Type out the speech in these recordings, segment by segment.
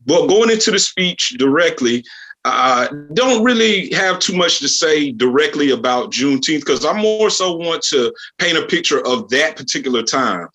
Well, going into the speech directly, don't really have too much to say directly about Juneteenth, because I more so want to paint a picture of that particular time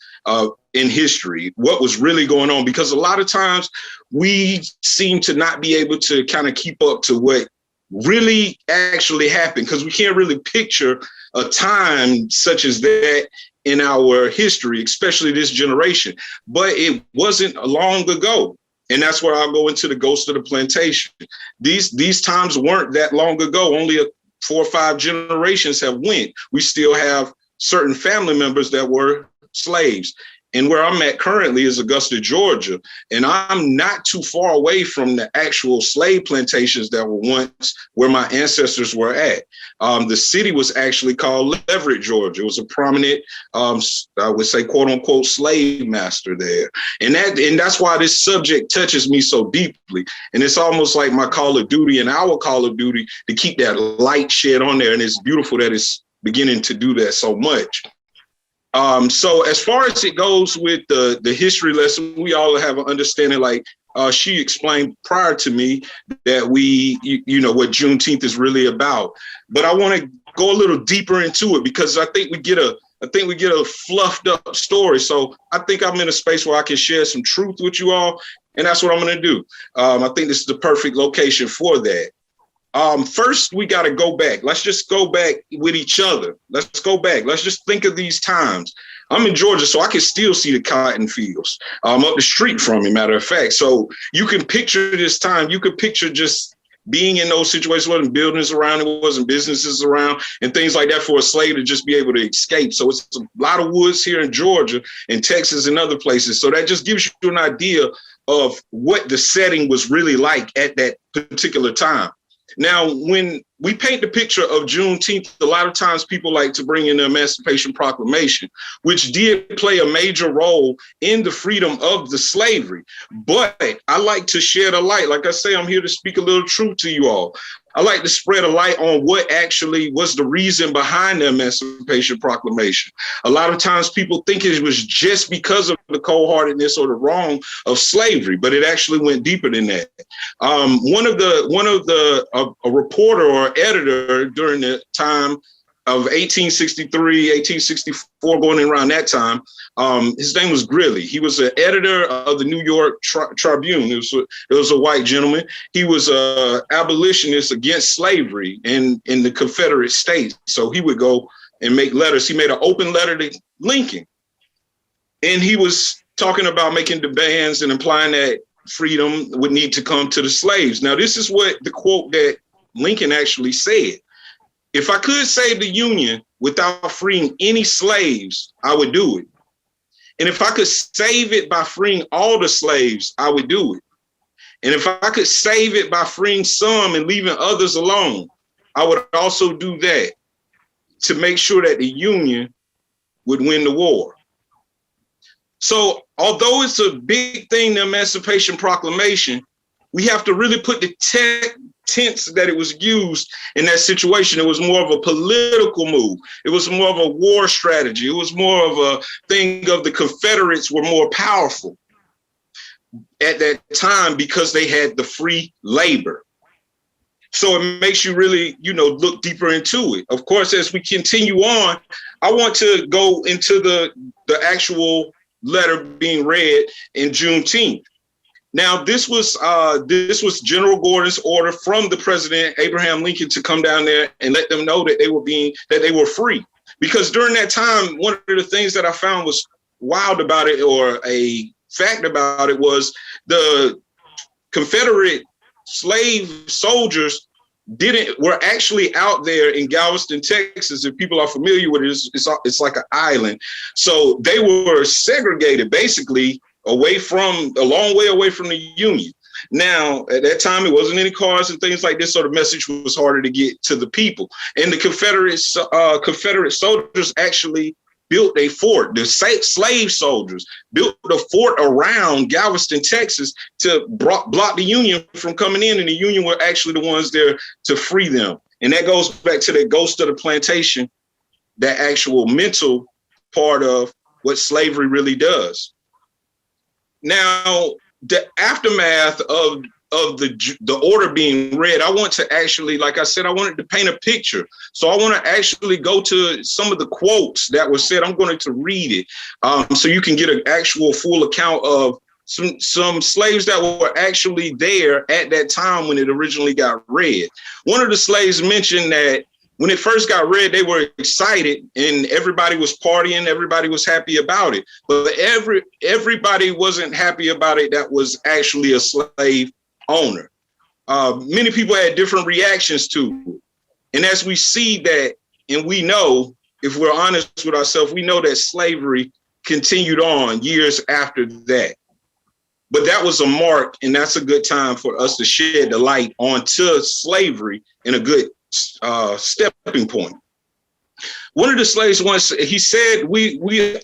in history, what was really going on, because a lot of times we seem to not be able to kind of keep up to what really actually happened, because we can't really picture a time such as that in our history, especially this generation. But it wasn't long ago. And that's where I'll go into the ghost of the plantation. These times weren't that long ago. Only 4 or 5 generations have went. We still have certain family members that were slaves. And where I'm at currently is Augusta, Georgia. And I'm not too far away from the actual slave plantations that were once where my ancestors were at. The city was actually called Leverett, Georgia. It was a prominent, I would say, quote unquote, slave master there. And that's why this subject touches me so deeply. And it's almost like my call of duty and our call of duty to keep that light shed on there. And it's beautiful that it's beginning to do that so much. So as far as it goes with the history lesson, we all have an understanding, like she explained prior to me, that you know, what Juneteenth is really about. But I want to go a little deeper into it, because I think we get a fluffed up story. So I think I'm in a space where I can share some truth with you all. And that's what I'm going to do. I think this is the perfect location for that. First, we got to go back. Let's just go back with each other. Let's go back. Let's just think of these times. I'm in Georgia, so I can still see the cotton fields up the street from me, matter of fact. So you can picture this time. You could picture just being in those situations. There wasn't buildings around, it wasn't businesses around and things like that for a slave to just be able to escape. So it's a lot of woods here in Georgia and Texas and other places. So that just gives you an idea of what the setting was really like at that particular time. Now, when we paint the picture of Juneteenth, a lot of times people like to bring in the Emancipation Proclamation, which did play a major role in the freedom of the slavery. But I like to shed a light. Like I say, I'm here to speak a little truth to you all. I like to spread a light on what actually was the reason behind the Emancipation Proclamation. A lot of times people think it was just because of the cold-heartedness or the wrong of slavery, but it actually went deeper than that. A reporter or editor during the time of 1863, 1864, going around that time, his name was Greeley. He was an editor of the New York Tribune. It was a white gentleman. He was an abolitionist against slavery in the Confederate States. So he would go and make letters. He made an open letter to Lincoln. And he was talking about making demands and implying that freedom would need to come to the slaves. Now, this is what the quote that Lincoln actually said. If I could save the Union without freeing any slaves, I would do it. And if I could save it by freeing all the slaves, I would do it. And if I could save it by freeing some and leaving others alone, I would also do that to make sure that the Union would win the war. So although it's a big thing, the Emancipation Proclamation, we have to really put the tense that it was used in that situation. It was more of a political move. It was more of a war strategy. It was more of a thing of the Confederates were more powerful at that time because they had the free labor. So it makes you really, look deeper into it. Of course, as we continue on, I want to go into the actual letter being read in Juneteenth. Now, this was General Gordon's order from the president, Abraham Lincoln, to come down there and let them know that they were free. Because during that time, one of the things that I found was wild about it, or a fact about it, was the Confederate slave soldiers were actually out there in Galveston, Texas. If people are familiar with it, it's like an island. So they were segregated basically a long way away from the Union. Now, at that time, it wasn't any cars and things like this, so the message was harder to get to the people. And the Confederate soldiers actually built a fort. The slave soldiers built a fort around Galveston, Texas, to block the Union from coming in, and the Union were actually the ones there to free them. And that goes back to the ghost of the plantation, that actual mental part of what slavery really does. Now, the aftermath of the order being read, I want to actually, like I said, I wanted to paint a picture. So I want to actually go to some of the quotes that were said. I'm going to read it so you can get an actual full account of some slaves that were actually there at that time when it originally got read. One of the slaves mentioned that when it first got read, they were excited and everybody was partying, everybody was happy about it. But everybody wasn't happy about it that was actually a slave owner. Many people had different reactions to it. And as we see that, and we know, if we're honest with ourselves, we know that slavery continued on years after that. But that was a mark, and that's a good time for us to shed the light onto slavery in a good stepping point. One of the slaves once, he said, when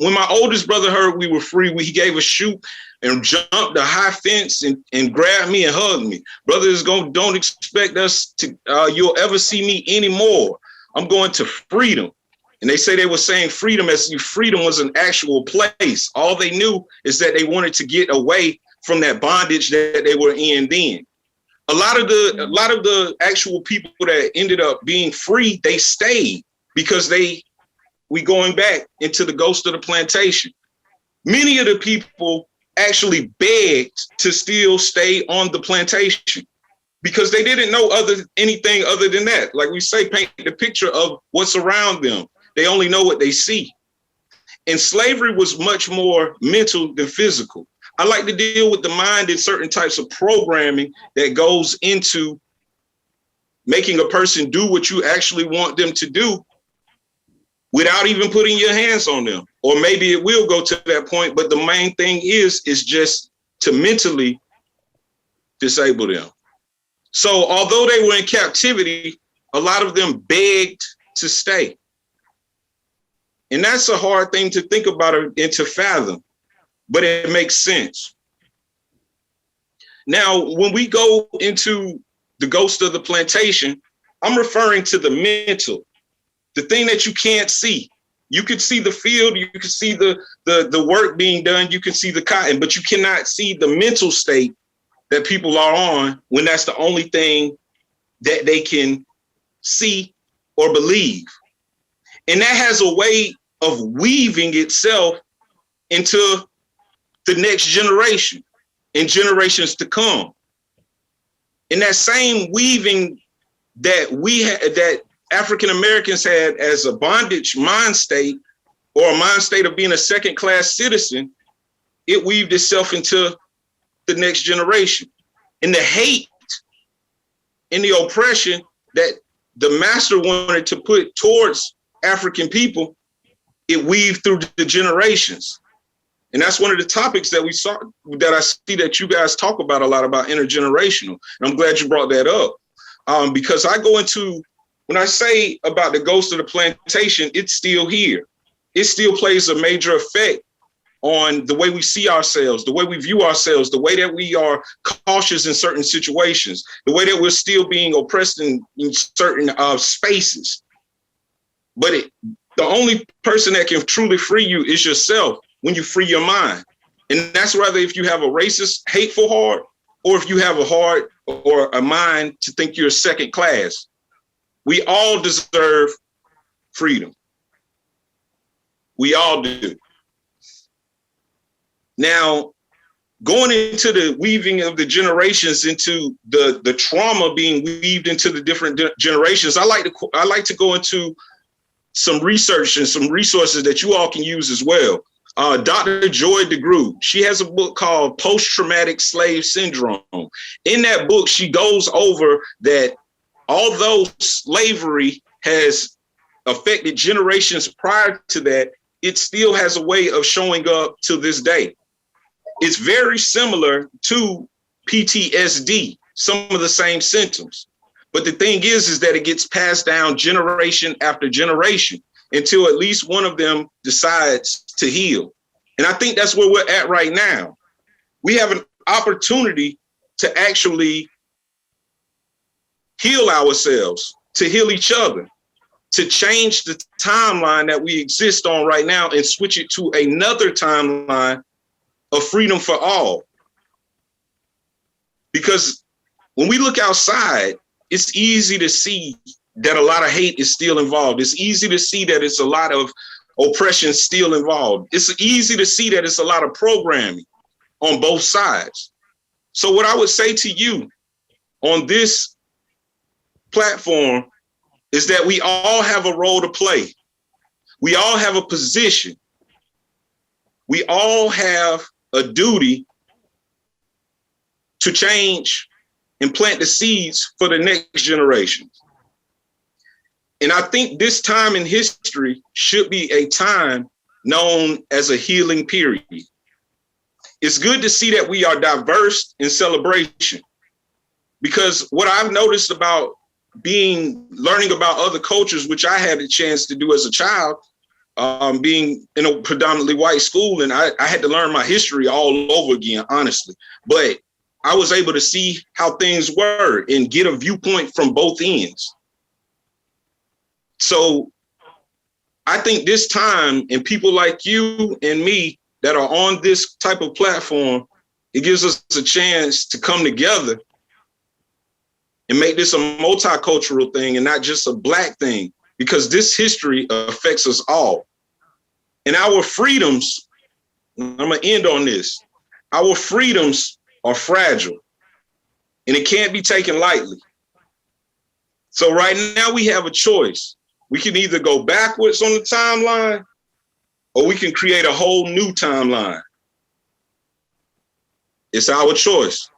my oldest brother heard we were free, he gave a shoot and jumped the high fence and grabbed me and hugged me. Brothers, don't expect us to, you'll ever see me anymore. I'm going to freedom. And they say they were saying freedom as if freedom was an actual place. All they knew is that they wanted to get away from that bondage that they were in then. A lot of the actual people that ended up being free, they stayed because we going back into the ghost of the plantation. Many of the people actually begged to still stay on the plantation because they didn't know anything other than that. Like we say, paint the picture of what's around them. They only know what they see. And slavery was much more mental than physical. I like to deal with the mind in certain types of programming that goes into making a person do what you actually want them to do without even putting your hands on them. Or maybe it will go to that point, but the main thing is just to mentally disable them. So although they were in captivity, a lot of them begged to stay. And that's a hard thing to think about and to fathom, but it makes sense. Now, when we go into the ghost of the plantation, I'm referring to the mental, the thing that you can't see. You can see the field, you can see the work being done, you can see the cotton, but you cannot see the mental state that people are on when that's the only thing that they can see or believe. And that has a way of weaving itself into the next generation and generations to come. And that same weaving that that African Americans had as a bondage mind state, or a mind state of being a second-class citizen, it weaved itself into the next generation. And the hate and the oppression that the master wanted to put towards African people, it weaved through the generations. And that's one of the topics that I see that you guys talk about a lot, about intergenerational. And I'm glad you brought that up because when I say about the ghost of the plantation, it's still here. It still plays a major effect on the way we see ourselves, the way we view ourselves, the way that we are cautious in certain situations, the way that we're still being oppressed in certain spaces. But the only person that can truly free you is yourself when you free your mind. And that's whether if you have a racist, hateful heart, or if you have a heart or a mind to think you're second class. We all deserve freedom. We all do. Now, going into the weaving of the generations, into the trauma being weaved into the different generations, I like to go into some research and some resources that you all can use as well. Dr. Joy DeGruy, she has a book called Post-Traumatic Slave Syndrome. In that book, she goes over that although slavery has affected generations prior to that, it still has a way of showing up to this day. It's very similar to PTSD, some of the same symptoms. But the thing is that it gets passed down generation after generation until at least one of them decides to heal. And I think that's where we're at right now. We have an opportunity to actually heal ourselves, to heal each other, to change the timeline that we exist on right now and switch it to another timeline of freedom for all. Because when we look outside, it's easy to see that a lot of hate is still involved. It's easy to see that it's a lot of oppression still involved. It's easy to see that it's a lot of programming on both sides. So what I would say to you on this platform is that we all have a role to play. We all have a position. We all have a duty to change and plant the seeds for the next generation. And I think this time in history should be a time known as a healing period. It's good to see that we are diverse in celebration, because what I've noticed about learning about other cultures, which I had a chance to do as a child, being in a predominantly white school, and I had to learn my history all over again, honestly. But I was able to see how things were and get a viewpoint from both ends. So I think this time, and people like you and me that are on this type of platform, it gives us a chance to come together and make this a multicultural thing and not just a Black thing, because this history affects us all. And our freedoms, I'm gonna end on this, our freedoms are fragile and it can't be taken lightly. So right now we have a choice. We can either go backwards on the timeline or we can create a whole new timeline. It's our choice.